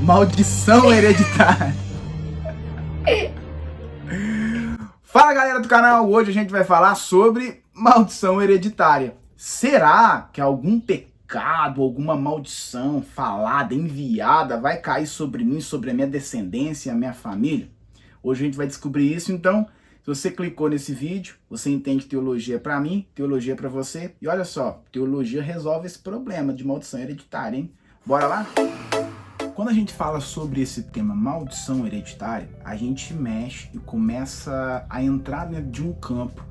Maldição hereditária. Fala, galera do canal, hoje a gente vai falar sobre maldição hereditária. Será que algum pecado, alguma maldição falada, enviada vai cair sobre mim, sobre a minha descendência, a minha família? Hoje a gente vai descobrir isso, então se você clicou nesse vídeo, você entende teologia para mim, teologia para você. E olha só, teologia resolve esse problema de maldição hereditária, hein? Bora lá? Quando a gente fala sobre esse tema maldição hereditária, a gente mexe e começa a entrar dentro de um campo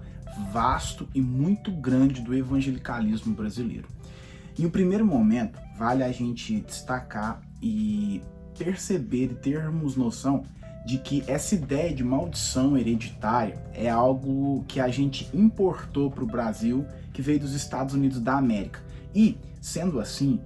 vasto e muito grande do evangelicalismo brasileiro. Em um primeiro momento, vale a gente destacar e perceber e termos noção de que essa ideia de maldição hereditária é algo que a gente importou para o Brasil, que veio dos Estados Unidos da América. E, sendo assim,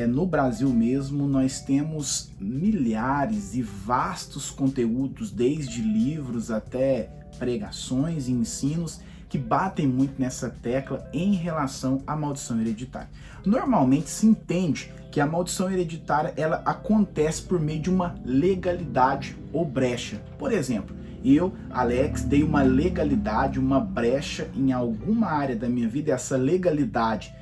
no Brasil mesmo, nós temos milhares e vastos conteúdos, desde livros até pregações e ensinos, que batem muito nessa tecla em relação à maldição hereditária. Normalmente se entende que a maldição hereditária ela acontece por meio de uma legalidade ou brecha. Por exemplo, eu, Alex, dei uma legalidade, uma brecha em alguma área da minha vida, e essa legalidade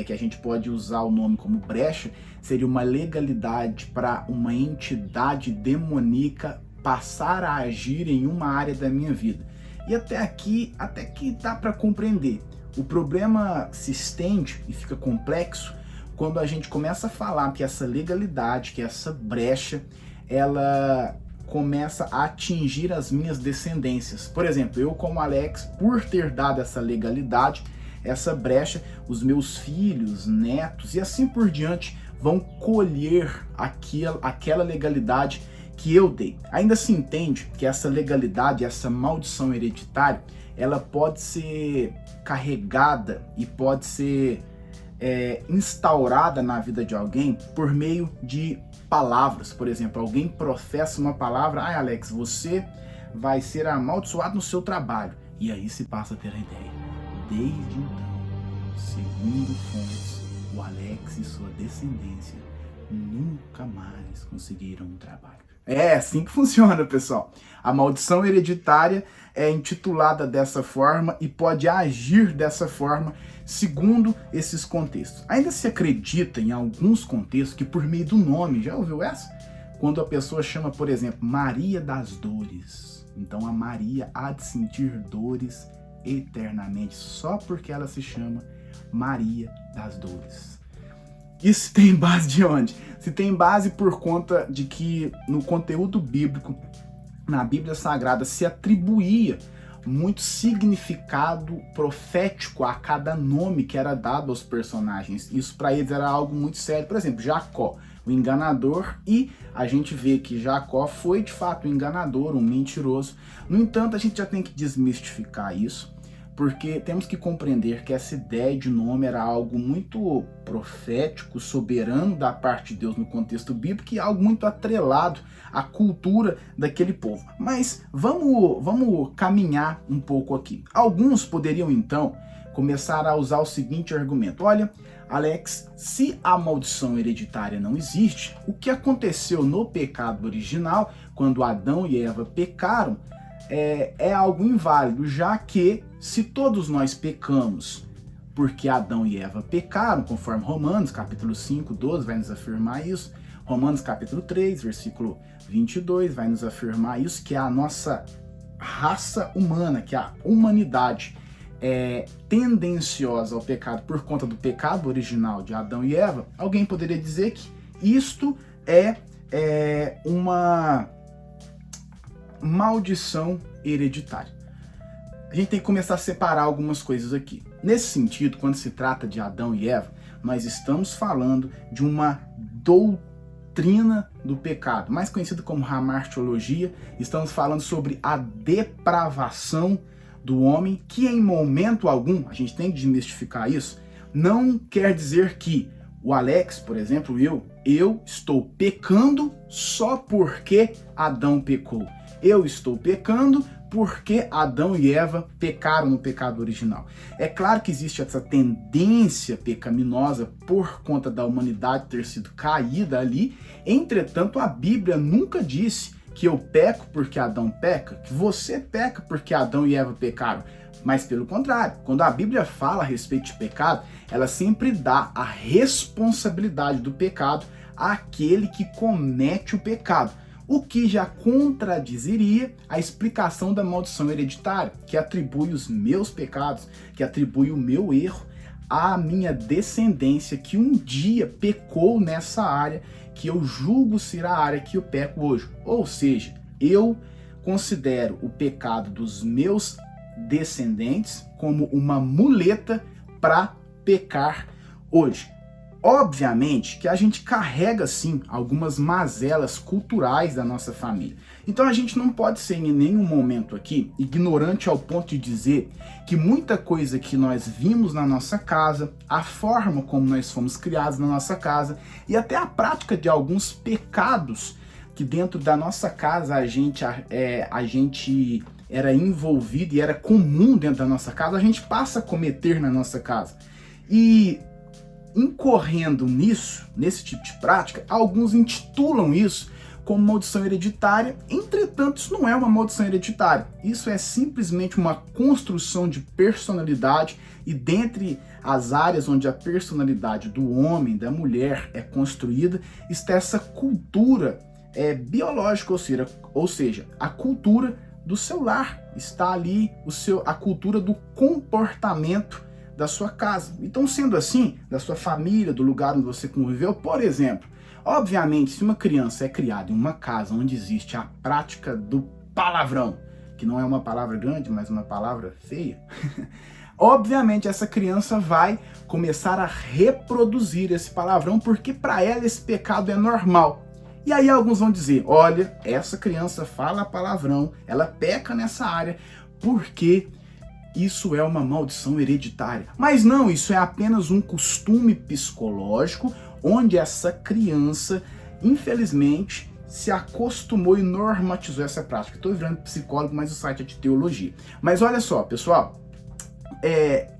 que a gente pode usar o nome como brecha, seria uma legalidade para uma entidade demoníaca passar a agir em uma área da minha vida. E até aqui, até que dá para compreender. O problema se estende e fica complexo quando a gente começa a falar que essa legalidade, que essa brecha, ela começa a atingir as minhas descendências. Por exemplo, eu como Alex, por ter dado essa legalidade, essa brecha, os meus filhos, netos e assim por diante vão colher aquela legalidade que eu dei. Ainda se entende que essa legalidade, essa maldição hereditária, ela pode ser carregada e pode ser instaurada na vida de alguém por meio de palavras. Por exemplo, alguém professa uma palavra: "Ah, Alex, você vai ser amaldiçoado no seu trabalho." E aí se passa a ter a ideia. Desde então, segundo fontes, o Alex e sua descendência nunca mais conseguiram um trabalho. É assim que funciona, pessoal. A maldição hereditária é intitulada dessa forma e pode agir dessa forma segundo esses contextos. Ainda se acredita em alguns contextos que por meio do nome, já ouviu essa? Quando a pessoa chama, por exemplo, Maria das Dores. Então a Maria há de sentir dores eternamente, só porque ela se chama Maria das Dores. Isso tem base de onde? Se tem base por conta de que no conteúdo bíblico, na Bíblia Sagrada, se atribuía muito significado profético a cada nome que era dado aos personagens. Isso para eles era algo muito sério. Por exemplo, Jacó, o enganador, e a gente vê que Jacó foi de fato um enganador, um mentiroso. No entanto, a gente já tem que desmistificar isso, porque temos que compreender que essa ideia de nome era algo muito profético, soberano da parte de Deus no contexto bíblico, e algo muito atrelado à cultura daquele povo. Mas vamos caminhar um pouco aqui. Alguns poderiam então começar a usar o seguinte argumento: olha, Alex, se a maldição hereditária não existe, o que aconteceu no pecado original, quando Adão e Eva pecaram, é algo inválido, já que se todos nós pecamos porque Adão e Eva pecaram, conforme Romanos capítulo 5, 12 vai nos afirmar isso, Romanos capítulo 3, versículo 22 vai nos afirmar isso, que a nossa raça humana, que a humanidade é tendenciosa ao pecado por conta do pecado original de Adão e Eva. Alguém poderia dizer que isto é uma maldição hereditária. A gente tem que começar a separar algumas coisas aqui. Nesse sentido, quando se trata de Adão e Eva, nós estamos falando de uma doutrina do pecado, mais conhecida como hamartiologia. Estamos falando sobre a depravação do homem, que em momento algum, a gente tem que desmistificar isso, não quer dizer que o Alex, por exemplo, eu estou pecando só porque Adão pecou. Eu estou pecando por que Adão e Eva pecaram no pecado original. É claro que existe essa tendência pecaminosa por conta da humanidade ter sido caída ali, entretanto a Bíblia nunca disse que eu peco porque Adão peca, que você peca porque Adão e Eva pecaram. Mas pelo contrário, quando a Bíblia fala a respeito de pecado, ela sempre dá a responsabilidade do pecado àquele que comete o pecado, o que já contradizeria a explicação da maldição hereditária, que atribui os meus pecados, que atribui o meu erro à minha descendência, que um dia pecou nessa área, que eu julgo ser a área que eu peco hoje. Ou seja, eu considero o pecado dos meus descendentes como uma muleta para pecar hoje. Obviamente que a gente carrega sim algumas mazelas culturais da nossa família. Então a gente não pode ser em nenhum momento aqui ignorante ao ponto de dizer que muita coisa que nós vimos na nossa casa, a forma como nós fomos criados na nossa casa e até a prática de alguns pecados que dentro da nossa casa a gente era envolvido e era comum dentro da nossa casa, a gente passa a cometer na nossa casa. E incorrendo nesse tipo de prática, alguns intitulam isso como maldição hereditária. Entretanto, isso não é uma maldição hereditária. Isso é simplesmente uma construção de personalidade, e dentre as áreas onde a personalidade do homem, da mulher é construída, está essa cultura biológica, ou seja, a cultura do seu lar. Está ali a cultura do comportamento da sua casa. Então, sendo assim, da sua família, do lugar onde você conviveu, por exemplo, obviamente, se uma criança é criada em uma casa onde existe a prática do palavrão, que não é uma palavra grande, mas uma palavra feia, obviamente essa criança vai começar a reproduzir esse palavrão, porque para ela esse pecado é normal. E aí alguns vão dizer, olha, essa criança fala palavrão, ela peca nessa área, porque isso é uma maldição hereditária. Mas não, isso é apenas um costume psicológico, onde essa criança, infelizmente, se acostumou e normatizou essa prática. Estou virando psicólogo, mas o site é de teologia. Mas olha só, pessoal,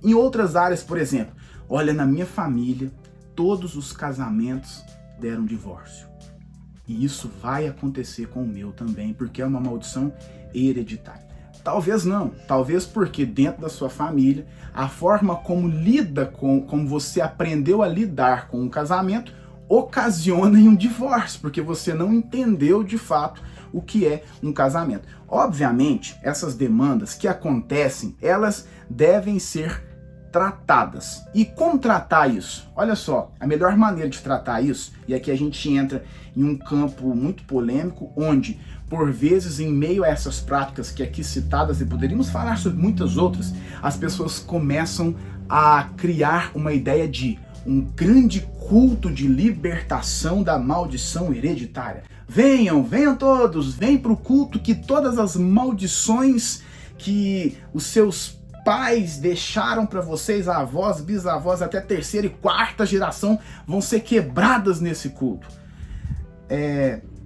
em outras áreas, por exemplo, olha, na minha família, todos os casamentos deram divórcio. E isso vai acontecer com o meu também, porque é uma maldição hereditária. Talvez não, talvez porque dentro da sua família, a forma como como você aprendeu a lidar com o casamento, ocasiona em um divórcio, porque você não entendeu de fato o que é um casamento. Obviamente, essas demandas que acontecem, elas devem ser tratadas. E como tratar isso? Olha só, a melhor maneira de tratar isso, e aqui a gente entra em um campo muito polêmico, onde por vezes, em meio a essas práticas que aqui citadas, e poderíamos falar sobre muitas outras, as pessoas começam a criar uma ideia de um grande culto de libertação da maldição hereditária. Venham todos, vem para o culto que todas as maldições que os seus pais deixaram para vocês, avós, bisavós, até terceira e quarta geração, vão ser quebradas nesse culto.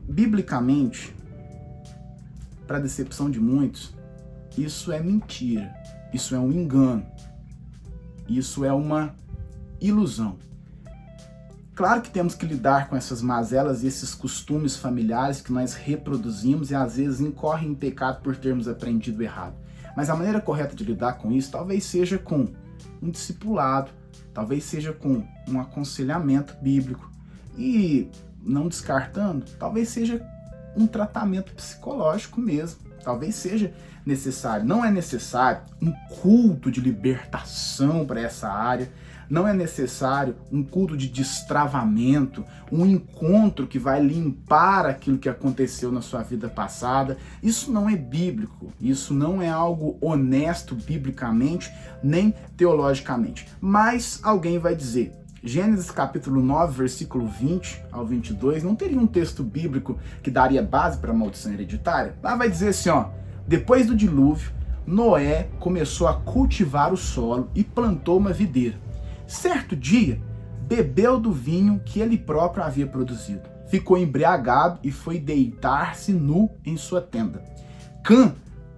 Biblicamente, para decepção de muitos, isso é mentira, isso é um engano, isso é uma ilusão. Claro que temos que lidar com essas mazelas e esses costumes familiares que nós reproduzimos e às vezes incorrem em pecado por termos aprendido errado. Mas a maneira correta de lidar com isso talvez seja com um discipulado, talvez seja com um aconselhamento bíblico e, não descartando, talvez seja um tratamento psicológico mesmo. Talvez seja necessário. Não é necessário um culto de libertação para essa área. Não é necessário um culto de destravamento, um encontro que vai limpar aquilo que aconteceu na sua vida passada. Isso não é bíblico. Isso não é algo honesto biblicamente, nem teologicamente. Mas alguém vai dizer, Gênesis capítulo 9, versículo 20 ao 22, não teria um texto bíblico que daria base para a maldição hereditária? Lá vai dizer assim, ó, depois do dilúvio, Noé começou a cultivar o solo e plantou uma videira. Certo dia, bebeu do vinho que ele próprio havia produzido. Ficou embriagado e foi deitar-se nu em sua tenda. Cã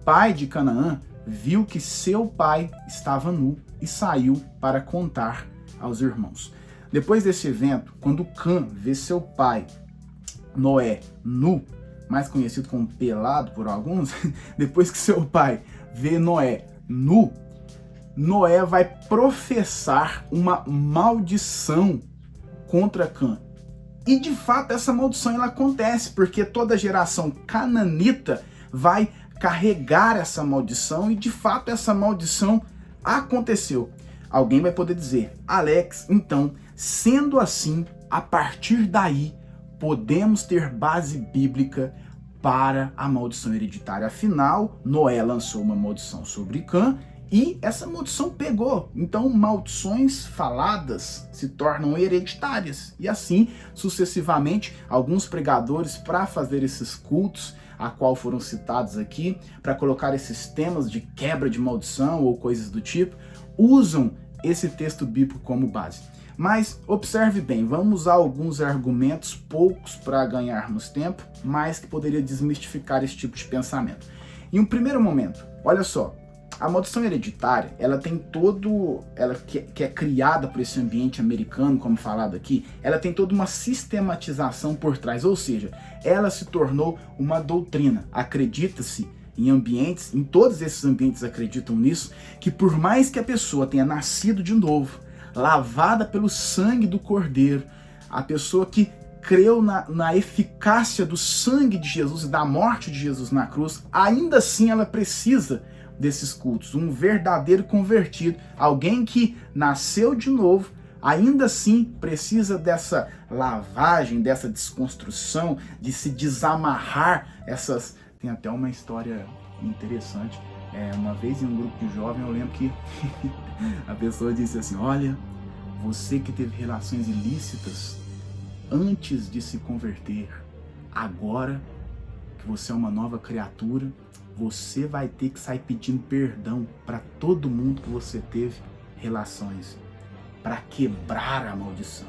pai de Canaã viu que seu pai estava nu e saiu para contar aos irmãos. Depois desse evento, quando Cã vê seu pai, Noé, nu, mais conhecido como pelado por alguns, depois que seu pai vê Noé nu, Noé vai professar uma maldição contra Cã. E de fato essa maldição ela acontece, porque toda geração cananita vai carregar essa maldição, e de fato essa maldição aconteceu. Alguém vai poder dizer: Alex, então, sendo assim, a partir daí podemos ter base bíblica para a maldição hereditária. Afinal, Noé lançou uma maldição sobre Cã e essa maldição pegou. Então, maldições faladas se tornam hereditárias. E assim, sucessivamente, alguns pregadores, para fazer esses cultos, a qual foram citados aqui, para colocar esses temas de quebra de maldição ou coisas do tipo, usam esse texto bíblico como base. Mas observe bem, vamos usar alguns argumentos, poucos para ganharmos tempo, mas que poderia desmistificar esse tipo de pensamento. Em um primeiro momento, olha só, a maldição hereditária, ela tem que é criada por esse ambiente americano, como falado aqui, ela tem toda uma sistematização por trás, ou seja, ela se tornou uma doutrina. Acredita-se em todos esses ambientes acreditam nisso, que por mais que a pessoa tenha nascido de novo, lavada pelo sangue do Cordeiro, a pessoa que creu na eficácia do sangue de Jesus e da morte de Jesus na cruz, ainda assim ela precisa desses cultos. Um verdadeiro convertido, alguém que nasceu de novo, ainda assim precisa dessa lavagem, dessa desconstrução, de se desamarrar essas... Tem até uma história interessante. Uma vez em um grupo de jovens, eu lembro que a pessoa disse assim: olha, você que teve relações ilícitas antes de se converter, agora que você é uma nova criatura, você vai ter que sair pedindo perdão para todo mundo que você teve relações, para quebrar a maldição.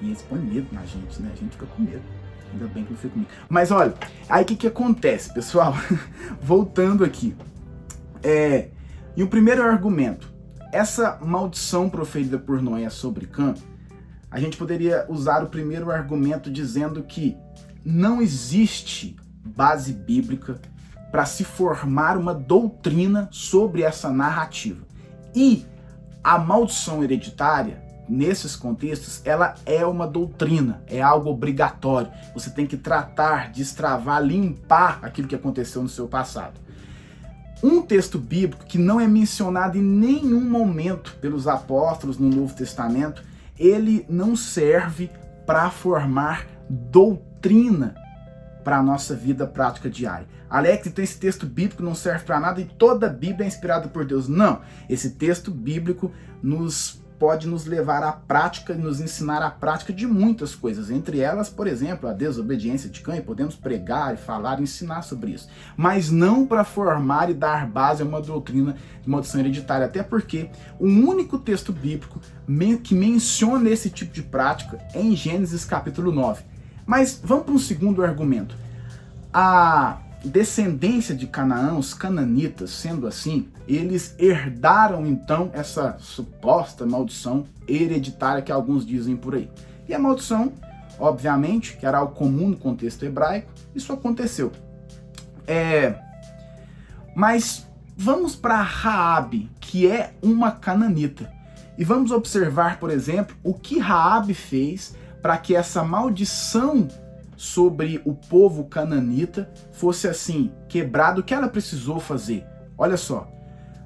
E isso põe medo na gente, né? A gente fica com medo. Ainda bem que não fica comigo. Mas olha, aí o que acontece, pessoal? Voltando aqui. E o primeiro argumento, essa maldição proferida por Noé sobre Cã, a gente poderia usar o primeiro argumento dizendo que não existe base bíblica para se formar uma doutrina sobre essa narrativa. E a maldição hereditária, nesses contextos, ela é uma doutrina, é algo obrigatório. Você tem que tratar, destravar, limpar aquilo que aconteceu no seu passado. Um texto bíblico que não é mencionado em nenhum momento pelos apóstolos no Novo Testamento, ele não serve para formar doutrina para a nossa vida prática diária. Alex, então esse texto bíblico não serve para nada e toda a Bíblia é inspirada por Deus. Não, esse texto bíblico pode nos levar à prática e nos ensinar a prática de muitas coisas, entre elas, por exemplo, a desobediência de Cã, e podemos pregar e falar e ensinar sobre isso, mas não para formar e dar base a uma doutrina de maldição hereditária, até porque o único texto bíblico que menciona esse tipo de prática é em Gênesis capítulo 9. Mas vamos para um segundo argumento. A descendência de Canaã, os cananitas, sendo assim, eles herdaram então essa suposta maldição hereditária que alguns dizem por aí. E a maldição, obviamente, que era algo comum no contexto hebraico, isso aconteceu. Mas vamos para Raabe, que é uma cananita, e vamos observar, por exemplo, o que Raabe fez para que essa maldição sobre o povo cananita fosse assim quebrado. O que ela precisou fazer? Olha só,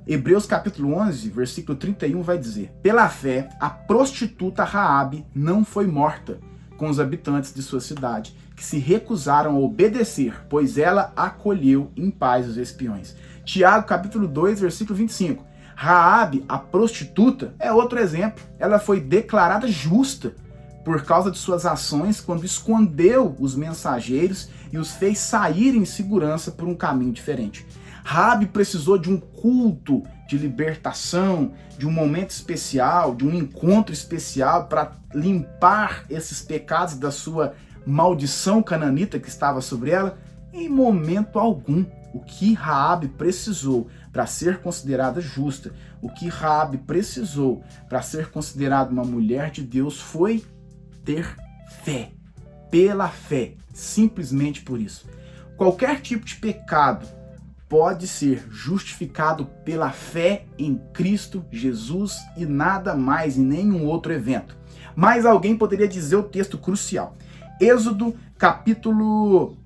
Hebreus capítulo 11, versículo 31 vai dizer: pela fé, a prostituta Raabe não foi morta com os habitantes de sua cidade, que se recusaram a obedecer, pois ela acolheu em paz os espiões. Tiago capítulo 2, versículo 25. Raabe, a prostituta, é outro exemplo. Ela foi declarada justa por causa de suas ações quando escondeu os mensageiros e os fez sair em segurança por um caminho diferente. Raabe precisou de um culto de libertação, de um momento especial, de um encontro especial para limpar esses pecados da sua maldição cananita que estava sobre ela. Em momento algum O que Raabe precisou para ser considerada justa, o que Raabe precisou para ser considerada uma mulher de Deus foi ter fé. Pela fé, simplesmente por isso. Qualquer tipo de pecado pode ser justificado pela fé em Cristo Jesus e nada mais em nenhum outro evento. Mas alguém poderia dizer o texto crucial. Êxodo capítulo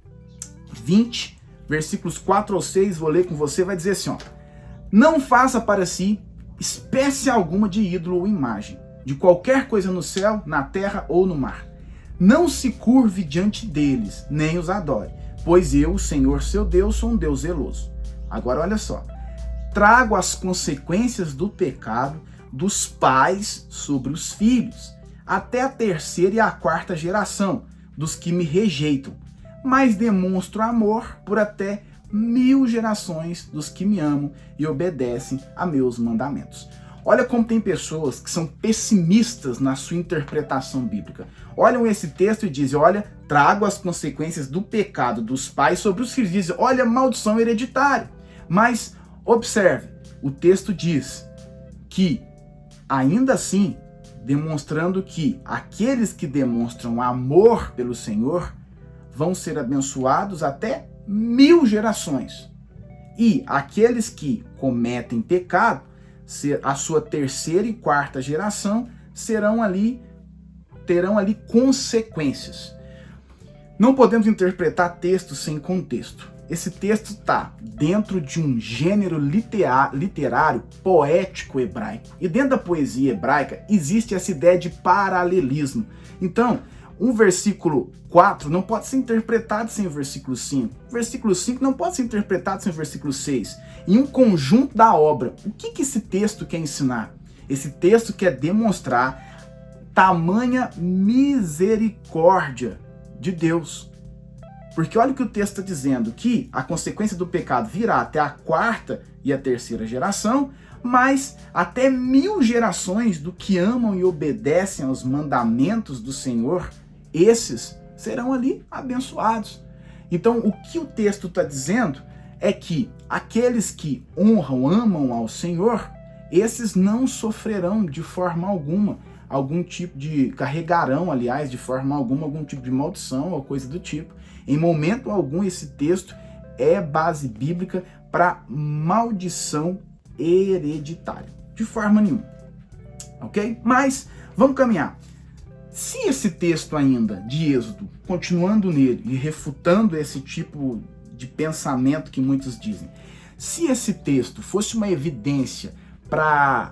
20, versículos 4 ao 6, vou ler com você, vai dizer assim, ó: não faça para si espécie alguma de ídolo ou imagem, de qualquer coisa no céu, na terra ou no mar. Não se curve diante deles, nem os adore, pois eu, o Senhor seu Deus, sou um Deus zeloso. Agora olha só, trago as consequências do pecado dos pais sobre os filhos, até a terceira e a quarta geração dos que me rejeitam, mas demonstro amor por até 1000 gerações dos que me amam e obedecem a meus mandamentos. Olha como tem pessoas que são pessimistas na sua interpretação bíblica. Olham esse texto e dizem, olha, trago as consequências do pecado dos pais sobre os filhos. Dizem, olha, maldição hereditária. Mas observe, o texto diz que, ainda assim, demonstrando que aqueles que demonstram amor pelo Senhor vão ser abençoados até 1000 gerações. E aqueles que cometem pecado, a sua terceira e quarta geração, terão ali consequências. Não podemos interpretar texto sem contexto. Esse texto está dentro de um gênero literário poético hebraico. E dentro da poesia hebraica existe essa ideia de paralelismo. Então, um versículo 4 não pode ser interpretado sem o versículo 5. O versículo 5 não pode ser interpretado sem o versículo 6. Em um conjunto da obra, o que esse texto quer ensinar? Esse texto quer demonstrar tamanha misericórdia de Deus. Porque olha o que o texto está dizendo, que a consequência do pecado virá até a quarta e a terceira geração, mas até 1000 gerações do que amam e obedecem aos mandamentos do Senhor, esses serão ali abençoados. Então, o que o texto está dizendo é que aqueles que honram, amam ao Senhor, esses não sofrerão de forma alguma carregarão, aliás, de forma alguma, algum tipo de maldição ou coisa do tipo. Em momento algum, esse texto é base bíblica para maldição hereditária. De forma nenhuma. Ok? Mas, vamos caminhar. Se esse texto ainda, de Êxodo, continuando nele e refutando esse tipo de pensamento que muitos dizem, se esse texto fosse uma evidência para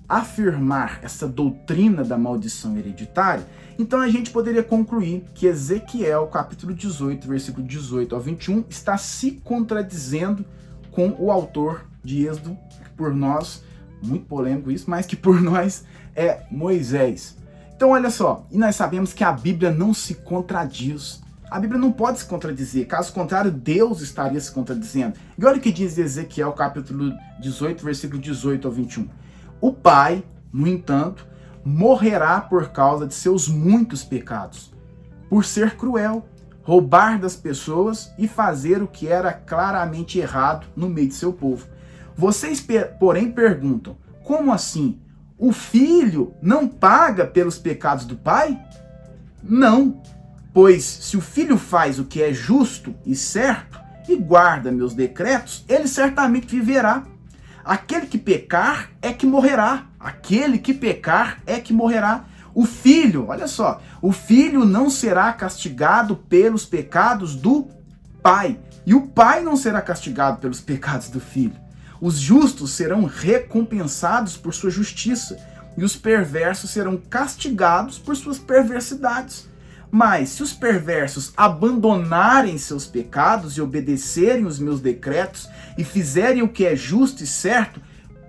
afirmar essa doutrina da maldição hereditária, então a gente poderia concluir que Ezequiel, capítulo 18, versículo 18 ao 21, está se contradizendo com o autor de Êxodo, que por nós, muito polêmico isso, mas que por nós é Moisés. Então olha só, e nós sabemos que a Bíblia não se contradiz. A Bíblia não pode se contradizer, caso contrário, Deus estaria se contradizendo. E olha o que diz Ezequiel, capítulo 18, versículo 18 ao 21. O pai, no entanto, morrerá por causa de seus muitos pecados, por ser cruel, roubar das pessoas e fazer o que era claramente errado no meio de seu povo. Vocês, porém, perguntam, como assim? O filho não paga pelos pecados do pai? Não, pois se o filho faz o que é justo e certo e guarda meus decretos, ele certamente viverá. Aquele que pecar é que morrerá. Aquele que pecar é que morrerá. O filho, olha só, o filho não será castigado pelos pecados do pai. E o pai não será castigado pelos pecados do filho. Os justos serão recompensados por sua justiça. E os perversos serão castigados por suas perversidades. Mas se os perversos abandonarem seus pecados e obedecerem os meus decretos e fizerem o que é justo e certo,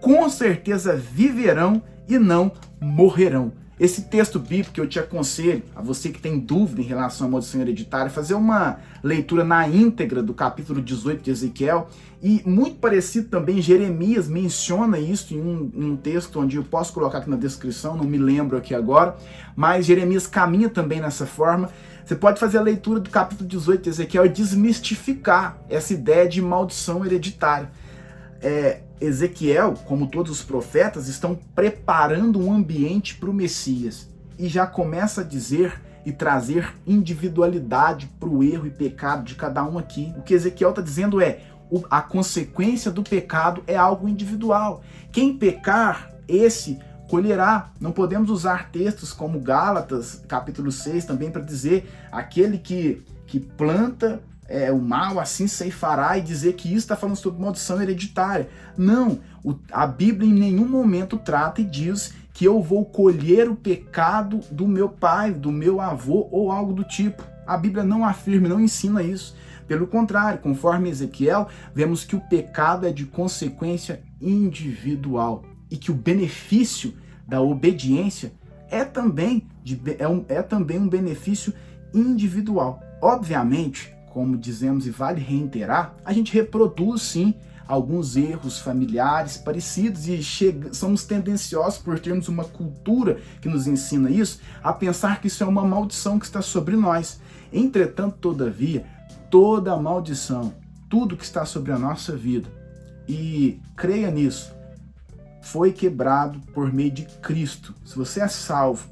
com certeza viverão e não morrerão. Esse texto bíblico, eu te aconselho, a você que tem dúvida em relação à maldição hereditária, fazer uma leitura na íntegra do capítulo 18 de Ezequiel, e muito parecido também, Jeremias menciona isso em um texto onde eu posso colocar aqui na descrição, não me lembro aqui agora, mas Jeremias caminha também nessa forma. Você pode fazer a leitura do capítulo 18 de Ezequiel e desmistificar essa ideia de maldição hereditária. Ezequiel, como todos os profetas, estão preparando um ambiente para o Messias e já começa a dizer e trazer individualidade para o erro e pecado de cada um aqui. O que Ezequiel está dizendo a consequência do pecado é algo individual. Quem pecar, esse colherá. Não podemos usar textos como Gálatas, capítulo 6, também para dizer aquele que planta o mal, assim ceifará, e dizer que isso está falando sobre maldição hereditária. Não, a Bíblia em nenhum momento trata e diz que eu vou colher o pecado do meu pai, do meu avô ou algo do tipo. A Bíblia não afirma, não ensina isso. Pelo contrário, conforme Ezequiel, vemos que o pecado é de consequência individual e que o benefício da obediência é também um benefício individual. Obviamente, como dizemos e vale reiterar, a gente reproduz sim alguns erros familiares parecidos e somos tendenciosos, por termos uma cultura que nos ensina isso, a pensar que isso é uma maldição que está sobre nós. Entretanto, todavia, toda maldição, tudo que está sobre a nossa vida, e creia nisso, foi quebrado por meio de Cristo. Se você é salvo,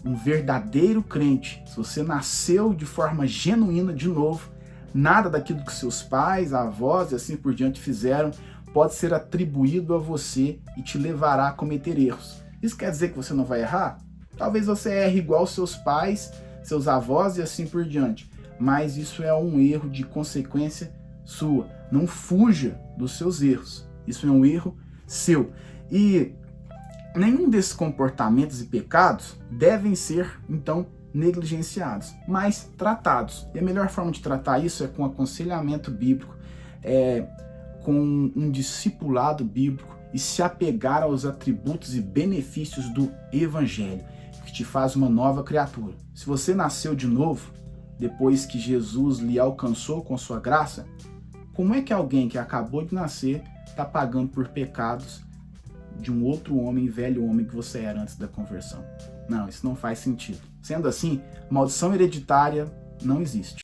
um verdadeiro crente, se você nasceu de forma genuína de novo, nada daquilo que seus pais, avós e assim por diante fizeram pode ser atribuído a você e te levará a cometer erros. Isso quer dizer que você não vai errar? Talvez você erre igual seus pais, seus avós e assim por diante, mas isso é um erro de consequência sua. Não fuja dos seus erros. Isso é um erro seu. E nenhum desses comportamentos e pecados devem ser, então, negligenciados, mas tratados. E a melhor forma de tratar isso é com aconselhamento bíblico, com um discipulado bíblico e se apegar aos atributos e benefícios do Evangelho, que te faz uma nova criatura. Se você nasceu de novo, depois que Jesus lhe alcançou com sua graça, como é que alguém que acabou de nascer está pagando por pecados de um outro homem, velho homem que você era antes da conversão? Não, isso não faz sentido. Sendo assim, maldição hereditária não existe.